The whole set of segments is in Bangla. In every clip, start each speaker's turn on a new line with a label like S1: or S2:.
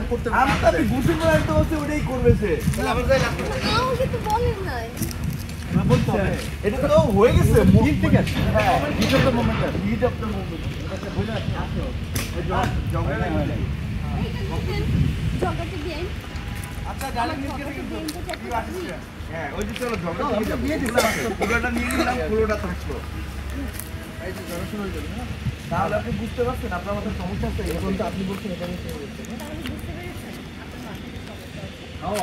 S1: করতে
S2: আমি গোসল করার তো হচ্ছে ওটাই করবে সে
S1: তাহলে আমার গায়ে লাগবে
S3: আমাকে তো বলেন নাই
S2: এটা তো হয়ে গেছে
S1: ঠিক আছে
S2: হ্যাঁ
S1: heat of the moment
S2: heat of the movement
S1: এটা বুঝে আসো
S2: জগের
S3: জগাতে দিন
S2: আচ্ছা ডালিম নিয়ে গেছে কিন্তু কি আসছে হ্যাঁ ওই যে চলো জগা
S1: দিয়ে দিলাম
S2: পুরোটা নিয়ে নিলাম পুরোটা থাকলো
S1: এই যে জড়ো শুরু হয়ে যাবে না
S2: তাহলে আপনি বুঝতে পারছেন আপনার মধ্যে সমস্যা আছে
S1: এখন তো আপনি বলছেন এখানে শুরু হচ্ছে
S3: তাহলে বুঝতে পেরেছেন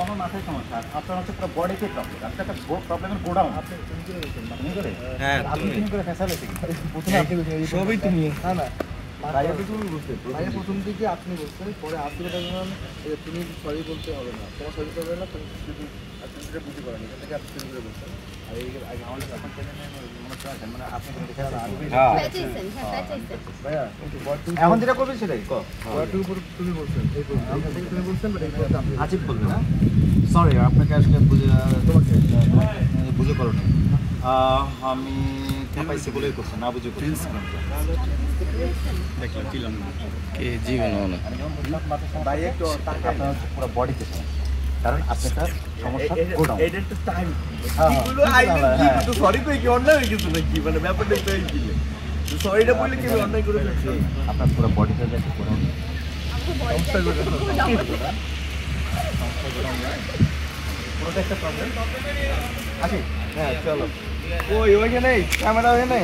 S4: আমার মাথায় সমস্যা আপনার হচ্ছে পুরো বডিতে প্রবলেম আপনার একটা প্রবলেমের গোডাউন
S1: আপনি তুমি করে বলছেন
S4: তুমি করে
S2: হ্যাঁ
S4: আপনি তুমি করে ফেসালেছি
S1: প্রথমে আপনি বলছেন
S2: সবই তুমি
S1: না না
S2: ভাইয়া তো তুমি বুঝতে
S1: ভাইয়া প্রথম দিকে আপনি বলছেন পরে আসলে তুমি সরি বলতে হবে না তোমার সরি করবে না তুমি শুধু আপনি যেটা বুঝতে পারেন এখান থেকে আপনি শুরু করে বলছেন আর এই আগে আমাদের এখন
S4: মানে আপনি
S3: প্যাচাইছেন হ্যাঁ প্যাচাইছেন
S1: ভাইয়া
S4: এখন যেটা করবেন সেটাই কো
S1: ওয়াটার উপর তুমি বলছেন এই তো এখান থেকে তুমি বলছেন বাট এই কথা আপনি
S4: আজিব বলবে না সরি আপনাকে আসলে বুঝে
S1: তোমাকে
S4: বুঝে করো না আমি পাইছি বলেই করছি না বুঝে করছি
S5: দেখলাম দিলাম কে জীবন না
S2: ভাই একটু
S4: আপনার হচ্ছে পুরো বডিতে কারণ আপনার সমস্যা গোডাউন
S2: এটা একটা টাইম এগুলো আইলে কি তো সরি কই কি অন্যায় হয়ে গেছে নাকি মানে ব্যাপারটা তো এই ছিল সরিটা বললে কি অন্যায় করে ফেলছি
S4: আপনার পুরো বডিতে যাচ্ছে গোডাউন পুরোটা একটা প্রবলেম
S2: হ্যাঁ চলো ওই ওইখানে ক্যামেরা ওইখানে